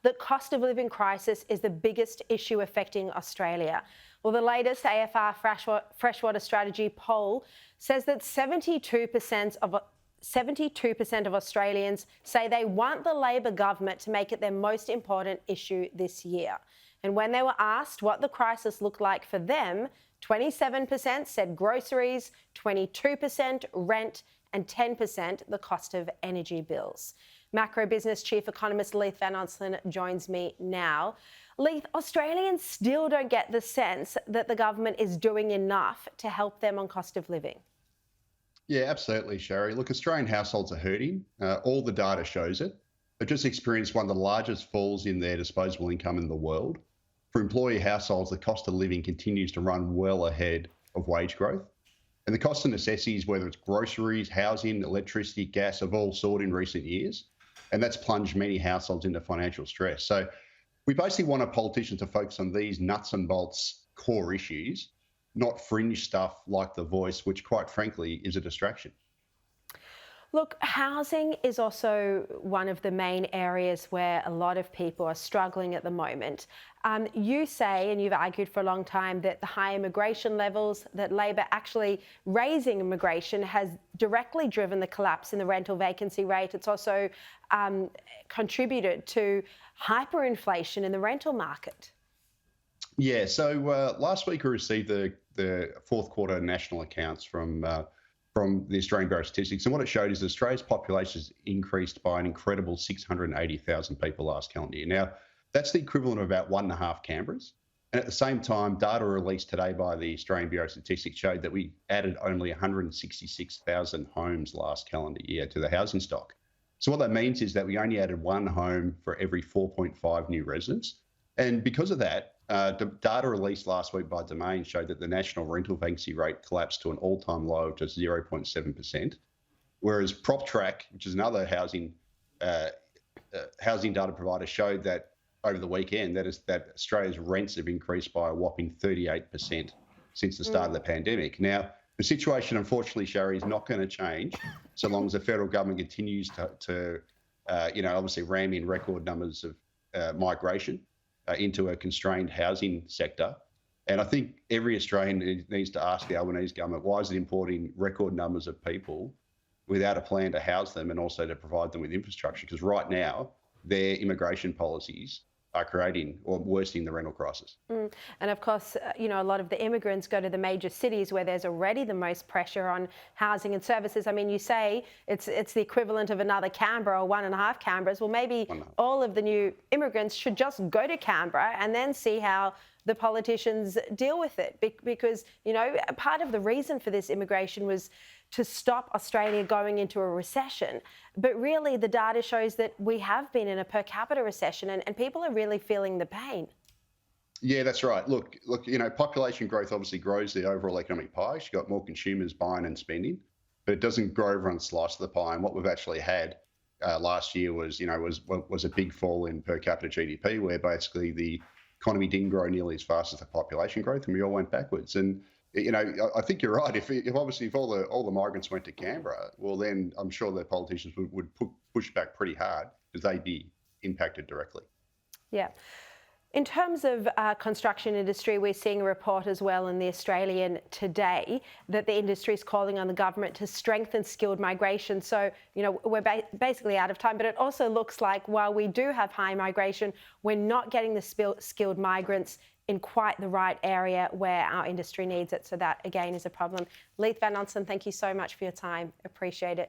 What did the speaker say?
that cost of living crisis is the biggest issue affecting Australia. Well, the latest AFR Freshwater Strategy poll says that 72% of Australians say they want the Labor government to make it their most important issue this year. And when they were asked what the crisis looked like for them, 27% said groceries, 22% rent, and 10% the cost of energy bills. MacroBusiness Chief Economist Leith Van Onselen joins me now. Leith, Australians still don't get the sense that the government is doing enough to help them on cost of living. Yeah, absolutely, Sharri. Look, Australian households are hurting. All the data shows it. They've just experienced one of the largest falls in their disposable income in the world. For employee households, the cost of living continues to run well ahead of wage growth. And the cost of necessities, whether it's groceries, housing, electricity, gas, have all soared in recent years. And that's plunged many households into financial stress. So we basically want a politician to focus on these nuts and bolts core issues, not fringe stuff like The Voice, which quite frankly is a distraction. Look, housing is also one of the main areas where a lot of people are struggling at the moment. You say, and you've argued for a long time, that the high immigration levels, that Labor actually raising immigration has directly driven the collapse in the rental vacancy rate. It's also contributed to hyperinflation in the rental market. Yeah, so last week we received the fourth quarter national accounts from the Australian Bureau of Statistics, and what it showed is Australia's population has increased by an incredible 680,000 people last calendar year. Now, that's the equivalent of about 1.5 Canberras. And at the same time, data released today by the Australian Bureau of Statistics showed that we added only 166,000 homes last calendar year to the housing stock. So what that means is that we only added one home for every 4.5 new residents. And because of that, the data released last week by Domain showed that the national rental vacancy rate collapsed to an all-time low of just 0.7%, whereas PropTrack, which is another housing data provider, showed that over the weekend that Australia's rents have increased by a whopping 38% since the start of the pandemic. Now, the situation, unfortunately, Sharri, is not going to change so long as the federal government continues to obviously ram in record numbers of migration into a constrained housing sector. And I think every Australian needs to ask the Albanese government, why is it importing record numbers of people without a plan to house them and also to provide them with infrastructure? Because right now, their immigration policies are creating or worsening the rental crisis. And of course, a lot of the immigrants go to the major cities where there's already the most pressure on housing and services. I mean, you say it's the equivalent of another Canberra or 1.5 Canberras. Well, maybe all of the new immigrants should just go to Canberra and then see how the politicians deal with it. Because, part of the reason for this immigration was to stop Australia going into a recession. But really, the data shows that we have been in a per capita recession and people are really feeling the pain. Yeah, that's right. Look, population growth obviously grows the overall economic pie. You've got more consumers buying and spending, but it doesn't grow everyone's slice of the pie. And what we've actually had last year was a big fall in per capita GDP, where basically the economy didn't grow nearly as fast as the population growth, and we all went backwards. And I think you're right. If all the migrants went to Canberra, well, then I'm sure the politicians would push back pretty hard because they'd be impacted directly. Yeah. In terms of construction industry, we're seeing a report as well in the Australian today that the industry is calling on the government to strengthen skilled migration. So, we're basically out of time, but it also looks like while we do have high migration, we're not getting the skilled migrants in quite the right area where our industry needs it. So that, again, is a problem. Leith Van Onselen, thank you so much for your time. Appreciate it.